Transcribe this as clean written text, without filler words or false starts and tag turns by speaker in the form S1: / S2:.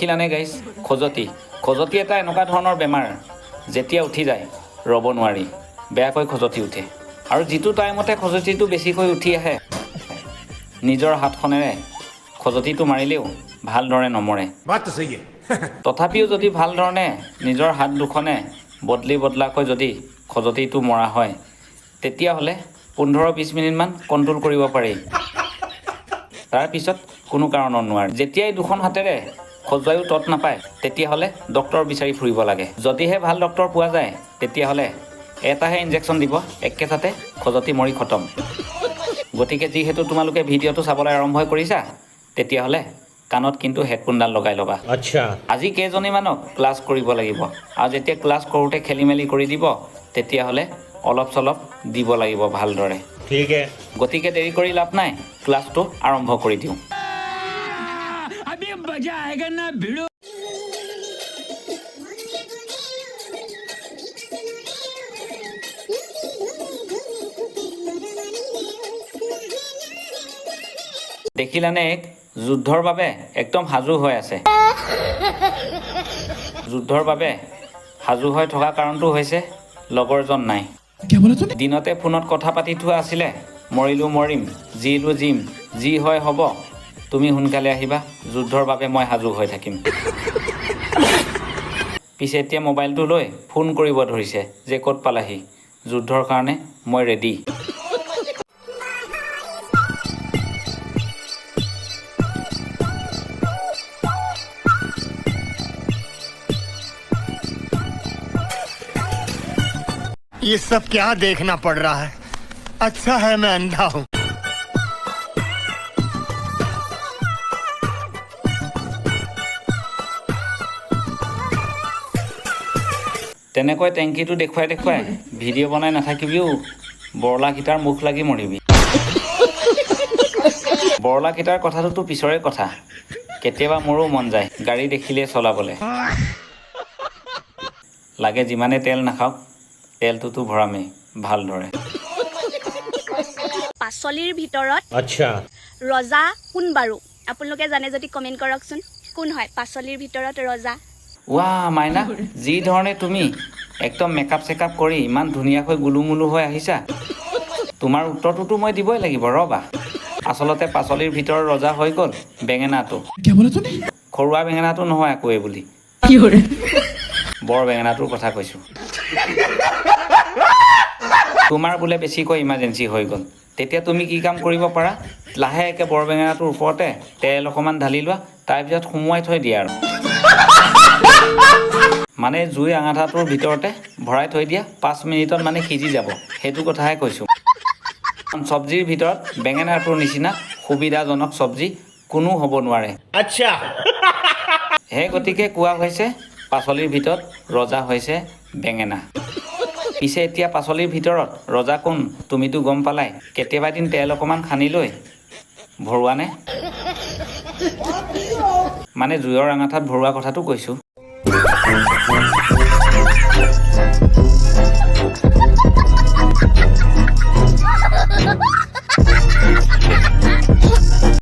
S1: দেখিলানে গাইছ খজতি এটা এনেকুৱা ধৰণৰ বেমাৰ যেতিয়া উঠি যায় ৰ'ব নোৱাৰি বেয়াকৈ খজতি উঠে আৰু যিটো টাইমতে খজতিটো বেছিকৈ উঠি আহে নিজৰ হাতখনেৰে খজতিটো মাৰিলেও ভালদৰে নমৰে তথাপিও যদি ভাল ধৰণে নিজৰ হাত দুখনে বদলাকৈ যদি খজতিটো মৰা হয় তেতিয়াহ'লে 15-20 মিনিটমান কণ্ট্ৰল কৰিব পাৰি তাৰপিছত কোনো কাৰণত নোৱাৰে যেতিয়াই দুখন হাতেৰে খজুৱায়ো তত নাপায় তেতিয়াহ'লে ডক্তৰ বিচাৰি ফুৰিব লাগে যদিহে ভাল ডক্তৰ পোৱা যায় তেতিয়াহ'লে এটাহে ইনজেকশ্যন দিব একেচাতে খজতি মৰি খতম গতিকে যিহেতু তোমালোকে ভিডিঅ'টো চাবলৈ আৰম্ভ কৰিছা তেতিয়াহ'লে কাণত কিন্তু হেডফোনডাল লগাই ল'বা
S2: আচ্ছা
S1: আজি কেইজনীমানক ক্লাছ কৰিব লাগিব আৰু যেতিয়া ক্লাছ কৰোঁতে খেলিমেলি কৰি দিব তেতিয়াহ'লে অলপ চলপ দিব লাগিব ভালদৰে
S2: ঠিক আছে
S1: গতিকে দেৰি কৰি লাভ নাই ক্লাছটো আৰম্ভ কৰি দিওঁ
S3: अभी मजा आएगा ना भिड़ो
S1: দেখিলানে এক যুদ্ধৰ বাবে একদম সাজু হৈ আছে যুদ্ধৰ বাবে সাজু হৈ থকা কাৰণটো হৈছে লগৰজন নাই দিনতে ফোনত কথা পাতি থোৱা আছিলে মৰিলোঁ মৰিম জিলোঁ জিম যি হয় হ'ব তুমি সোনকালে আহিবা যুদ্ধৰ বাবে মই সাজু হৈ থাকিম পিছে এতিয়া মোবাইলটো লৈ ফোন কৰিব ধৰিছে যে ক'ত পালাহি যুদ্ধৰ কাৰণে মই ৰেডি
S4: ये सब क्या देखना पड़ रहा है अच्छा है मैं अंधा हूँ
S1: তেনেকৈ টেংকিটো দেখুৱাই ভিডিঅ' বনাই নাথাকিবিও বৰলাকিটাৰ মুখ লাগি মৰিবি বৰলাকিটাৰ কথাটোতো পিছৰে কথা কেতিয়াবা মোৰো মন যায় গাড়ী দেখিলে চলাবলৈ লাগে যিমানে তেল নাখাওক তেলটোতো ভৰামেই ভালদৰে
S5: পাচলিৰ ভিতৰত
S2: আচ্ছা
S5: ৰজা কোন বাৰু আপোনালোকে জানে যদি কমেণ্ট কৰকচোন কোন হয় পাচলিৰ ভিতৰত ৰজা
S1: ৱা মাইনা যি ধৰণে তুমি একদম মেকআপ চেকআপ কৰি ইমান ধুনীয়াকৈ গুলুমুলু হৈ আহিছা তোমাৰ উত্তৰটোতো মই দিবই লাগিব ৰবা আচলতে পাচলিৰ ভিতৰত ৰজা হৈ গ'ল বেঙেনাটো খৰুৱা বেঙেনাটো নহয় একোৱে বুলি বৰ বেঙেনাটোৰ কথা কৈছোঁ তোমাৰ বোলে বেছিকৈ ইমাৰ্জেঞ্চি হৈ গ'ল তেতিয়া তুমি কি কাম কৰিব পাৰা লাহেকৈ বৰ বেঙেনাটোৰ ওপৰতে তেল অকণমান ঢালি লোৱা তাৰপিছত সুমুৱাই থৈ দিয়া আৰু মানে জুই আঙাঠাটোৰ ভিতৰতে ভৰাই থৈ দিয়া 5 মিনিটত মানে সিজি যাব সেইটো কথাহে কৈছোঁ চব্জিৰ ভিতৰত বেঙেনাটোৰ নিচিনা সুবিধাজনক চব্জি কোনো হ'ব নোৱাৰে
S2: আচ্ছা
S1: সেই গতিকে কোৱা হৈছে পাচলিৰ ভিতৰত ৰজা হৈছে বেঙেনা পিছে এতিয়া পাচলিৰ ভিতৰত ৰজা কোন তুমিতো গম পালাই কেতিয়াবা এদিন তেল অকণমান সানি লৈ ভৰোৱানে মানে জুইৰ আঙাঠাত ভৰোৱা কথাটো কৈছোঁ